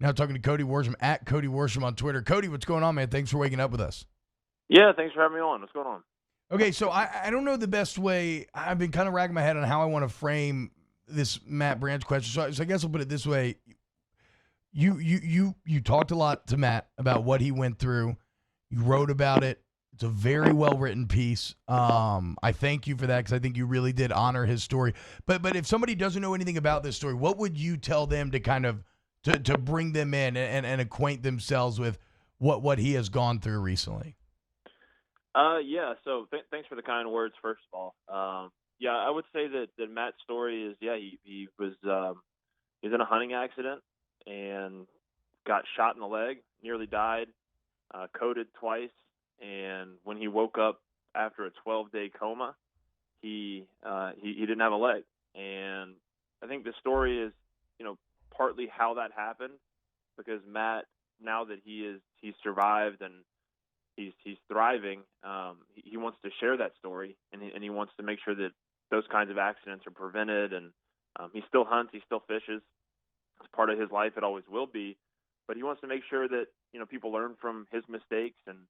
Now talking to Cody Worsham at Cody Worsham on Twitter. Cody, what's going on, man? Thanks for waking up with us. Yeah, thanks for having me on. What's going on? Okay, so I don't know the best way. I've been kind of racking my head on how I want to frame this Matt Branch question. So I guess I'll put it this way. You talked a lot to Matt about what he went through. You wrote about it. It's a very well written piece. I thank you for that because I think you really did honor his story. But if somebody doesn't know anything about this story, what would you tell them to kind of to bring them in and acquaint themselves with what he has gone through recently? Yeah. So thanks for the kind words. First of all, yeah, I would say that Matt's story is he was in a hunting accident and got shot in the leg, nearly died, coded twice, and when he woke up after a 12-day coma, he didn't have a leg, and I think the story is partly how that happened because Matt, now that he's survived and he's thriving, he wants to share that story, and he wants to make sure that those kinds of accidents are prevented. And he still hunts, he still fishes. It's part of his life. It always will be. But he wants to make sure that people learn from his mistakes. And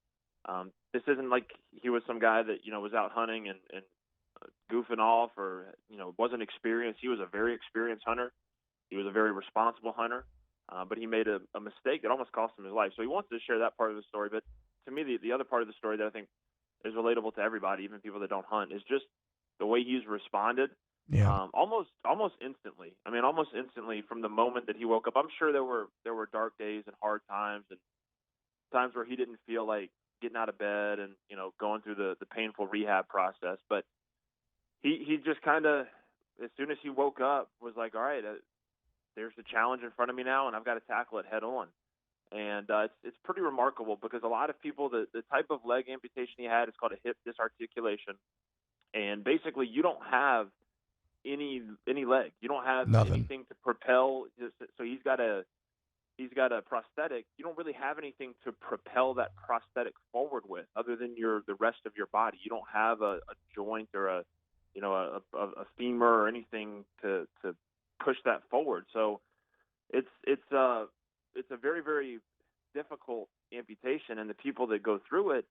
this isn't like he was some guy that was out hunting and goofing off or wasn't experienced. He was a very experienced hunter. He was a very responsible hunter. But he made a mistake that almost cost him his life. So he wants to share that part of the story. But to me, the other part of the story that I think is relatable to everybody, even people that don't hunt, is just the way he's responded. Yeah. Almost instantly. I mean, almost instantly from the moment that he woke up. I'm sure there were dark days and hard times and times where he didn't feel like getting out of bed and going through the painful rehab process. But he just kind of, as soon as he woke up, was like, all right, there's the challenge in front of me now, and I've got to tackle it head on. And it's pretty remarkable because a lot of people, the type of leg amputation he had is called a hip disarticulation. And basically you don't have any leg. You don't have anything to propel. So he's got a prosthetic. You don't really have anything to propel that prosthetic forward with other than the rest of your body. You don't have a joint or a femur or anything to push that forward. So it's a very, very difficult amputation, and the people that go through it,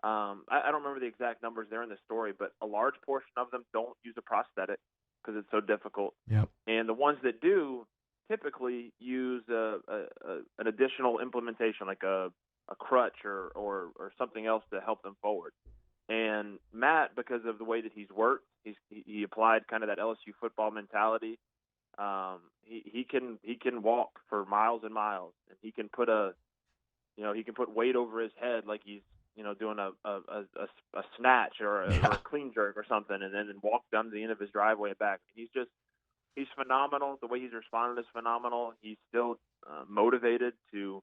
I don't remember the exact numbers there in the story, but a large portion of them don't use a prosthetic because it's so difficult. Yep. And the ones that do typically use an additional implementation like a crutch or something else to help them forward. And Matt, because of the way that he's worked, he applied kind of that LSU football mentality. He can walk for miles and miles, and he can put weight over his head like he's doing a snatch or a clean jerk or something, and then walk down to the end of his driveway and back. He's phenomenal. The way he's responded is phenomenal. He's still motivated to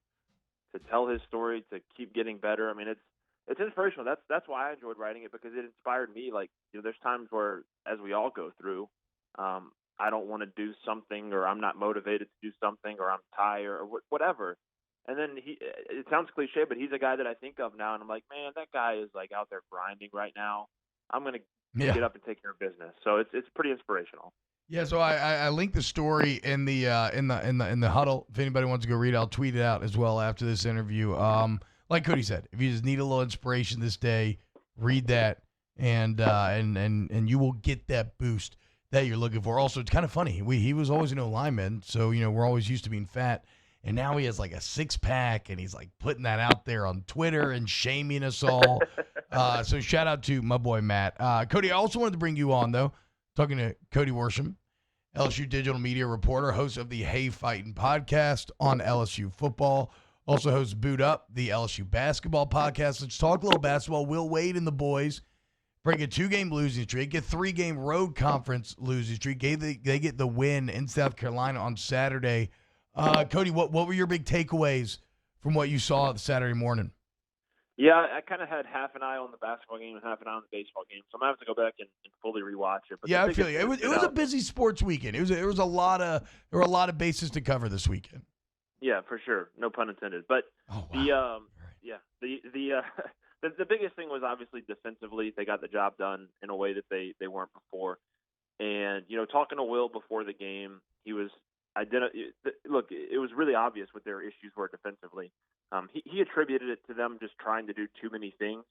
tell his story, to keep getting better. I mean, it's inspirational. That's why I enjoyed writing it, because it inspired me. Like, there's times where, as we all go through, I don't want to do something, or I'm not motivated to do something, or I'm tired, or whatever. And then it sounds cliche, but he's a guy that I think of now, and I'm like, man, that guy is like out there grinding right now. I'm going to get up and take care of business. So it's pretty inspirational. Yeah, so I linked the story in the huddle. If anybody wants to go read it, I'll tweet it out as well after this interview. Like Cody said, if you just need a little inspiration this day, read that, and you will get that boost that you're looking for. Also, it's kind of funny. He was always an O-lineman, so we're always used to being fat, and now he has like a 6-pack, and he's like putting that out there on Twitter and shaming us all. So shout out to my boy Matt. Cody, I also wanted to bring you on though. Talking to Cody Worsham, LSU digital media reporter, host of the Hey Fightin' podcast on LSU football. Also hosts Boot Up, the LSU basketball podcast. Let's talk a little basketball. Will Wade and the boys break a 2-game losing streak, a 3-game road conference losing streak. They get the win in South Carolina on Saturday. Cody, what were your big takeaways from what you saw Saturday morning? Yeah, I kind of had half an eye on the basketball game and half an eye on the baseball game, so I'm going to have to go back and fully rewatch it. But yeah, I feel you. It was a busy sports weekend. There were a lot of bases to cover this weekend. Yeah, for sure. No pun intended. But the biggest thing was obviously defensively. They got the job done in a way that they weren't before. And talking to Will before the game, he was look, it was really obvious what their issues were defensively. He attributed it to them just trying to do too many things,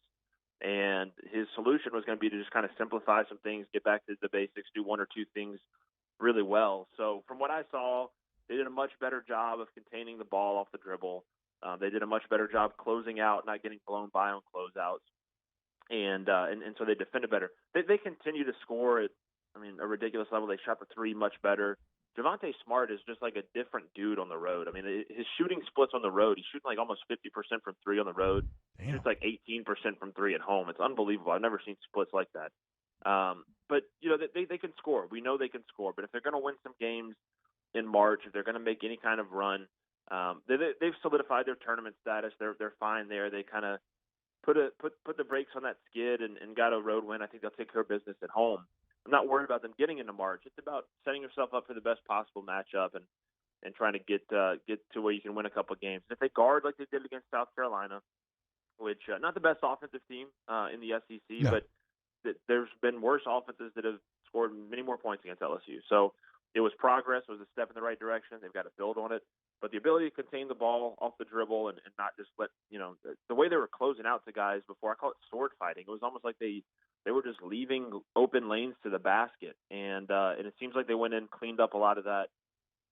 and his solution was going to be to just kind of simplify some things, get back to the basics, do one or two things really well. So from what I saw, they did a much better job of containing the ball off the dribble. They did a much better job closing out, not getting blown by on closeouts, and so they defended better. They continue to score at, a ridiculous level. They shot the three much better. Javonte Smart is just like a different dude on the road. His shooting splits on the road. He's shooting like almost 50% from three on the road. Damn. Shoots like 18% from three at home. It's unbelievable. I've never seen splits like that. But they can score. We know they can score. But if they're going to win some games in March, if they're going to make any kind of run, they've solidified their tournament status. They're fine there. They kind of put the brakes on that skid and got a road win. I think they'll take care of business at home. I'm not worried about them getting into March. It's about setting yourself up for the best possible matchup and trying to get to where you can win a couple of games. If they guard like they did against South Carolina, which not the best offensive team in the SEC, but there's been worse offenses that have scored many more points against LSU. So it was progress. It was a step in the right direction. They've got to build on it. But the ability to contain the ball off the dribble and not just let, the way they were closing out to guys before, I call it sword fighting. It was almost like they were just leaving open lanes to the basket. And it seems like they went in, cleaned up a lot of that.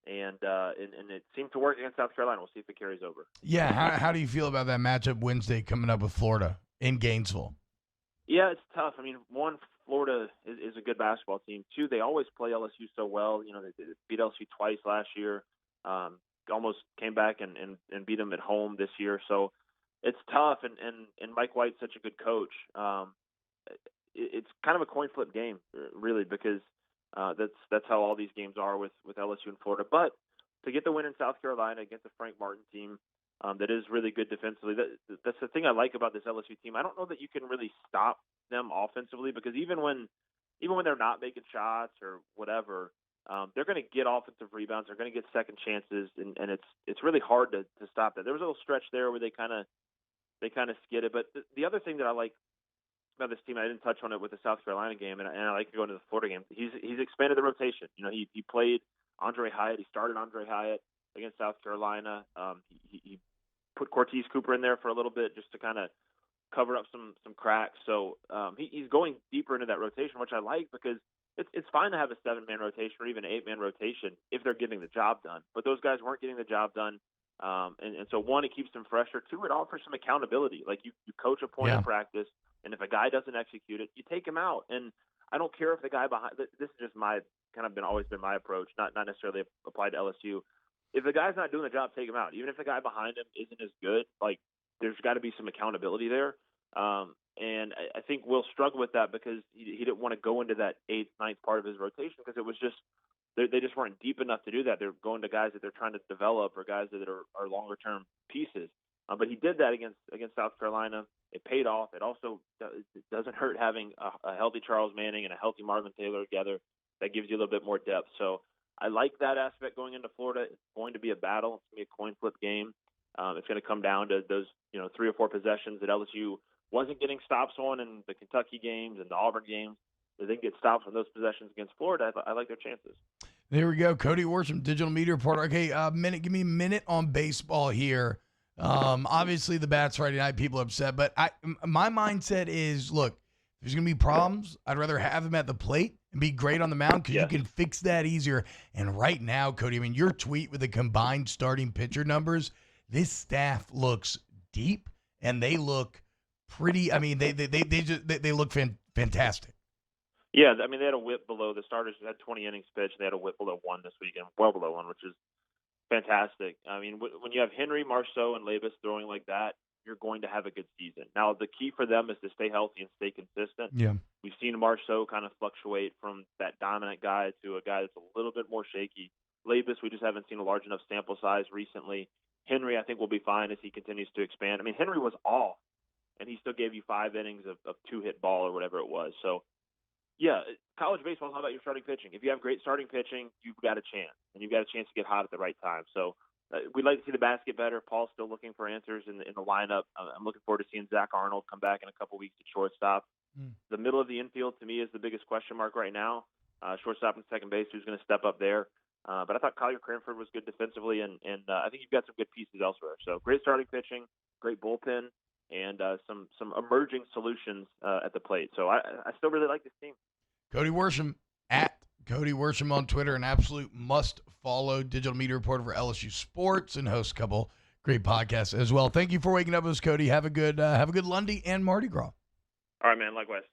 And it seemed to work against South Carolina. We'll see if it carries over. Yeah, how do you feel about that matchup Wednesday coming up with Florida in Gainesville? Yeah, it's tough. One, Florida is a good basketball team. Two, they always play LSU so well. They beat LSU twice last year. Almost came back and beat them at home this year. So it's tough. And Mike White's such a good coach. It's kind of a coin flip game, really, because that's how all these games are with LSU and Florida. But to get the win in South Carolina against a Frank Martin team that is really good defensively, that's the thing I like about this LSU team. I don't know that you can really stop them offensively, because even when they're not making shots or whatever, they're going to get offensive rebounds. They're going to get second chances, and it's really hard to stop that. There was a little stretch there where they kind of skidded. But the other thing that I like about this team, I didn't touch on it with the South Carolina game, and I like to go into the Florida game. He's expanded the rotation. He played Andre Hyatt. He started Andre Hyatt against South Carolina. He put Cortez Cooper in there for a little bit just to kind of cover up some cracks. So he's going deeper into that rotation, which I like, because it's fine to have a 7-man rotation or even 8-man rotation if they're getting the job done. But those guys weren't getting the job done. And so, one, it keeps them fresher. Two, it offers some accountability. Like you coach a point in practice, and if a guy doesn't execute it, you take him out. And I don't care if the guy behind – this is just always been my approach, not necessarily applied to LSU. If the guy's not doing the job, take him out. Even if the guy behind him isn't as good, like, there's got to be some accountability there. And I think we'll struggle with that because he didn't want to go into that 8th, 9th part of his rotation, because it was just they just weren't deep enough to do that. They're going to guys that they're trying to develop or guys that are longer term pieces. But he did that against South Carolina. It paid off. It also doesn't hurt having a healthy Charles Manning and a healthy Marvin Taylor together. That gives you a little bit more depth. So I like that aspect going into Florida. It's going to be a battle. It's going to be a coin flip game. It's going to come down to those 3 or 4 possessions that LSU wasn't getting stops on in the Kentucky games and the Auburn games. If they can get stops on those possessions against Florida, I like their chances. There we go. Cody Worsham, digital media reporter. Okay, give me a minute on baseball here. Obviously, the Bats Friday night, people are upset, but my mindset is, look, if there's going to be problems, I'd rather have them at the plate and be great on the mound, because you can fix that easier. And right now, Cody, your tweet with the combined starting pitcher numbers, this staff looks deep, and they look pretty. They look fantastic. Yeah, they had a whip below. The starters had 20 innings pitched. They had a whip below 1 this weekend, well below 1, which is fantastic. When you have Henry, Marceau, and Labus throwing like that, you're going to have a good season. Now, the key for them is to stay healthy and stay consistent. Yeah, we've seen Marceau kind of fluctuate from that dominant guy to a guy that's a little bit more shaky. Labus, we just haven't seen a large enough sample size recently. Henry, I think, will be fine as he continues to expand. Henry was off, and he still gave you 5 innings of 2-hit ball or whatever it was. So, yeah, college baseball is all about your starting pitching. If you have great starting pitching, you've got a chance, and you've got a chance to get hot at the right time. So we'd like to see the bats get better. Paul's still looking for answers in the lineup. I'm looking forward to seeing Zach Arnold come back in a couple weeks at shortstop. The middle of the infield, to me, is the biggest question mark right now. Shortstop and second base, who's going to step up there? But I thought Collier Cranford was good defensively, and I think you've got some good pieces elsewhere. So great starting pitching, great bullpen, and some emerging solutions at the plate. So I still really like this team. Cody Worsham, at Cody Worsham on Twitter, an absolute must-follow digital media reporter for LSU Sports and hosts a couple great podcasts as well. Thank you for waking up with us, Cody. Have a good Lundy and Mardi Gras. All right, man. Likewise.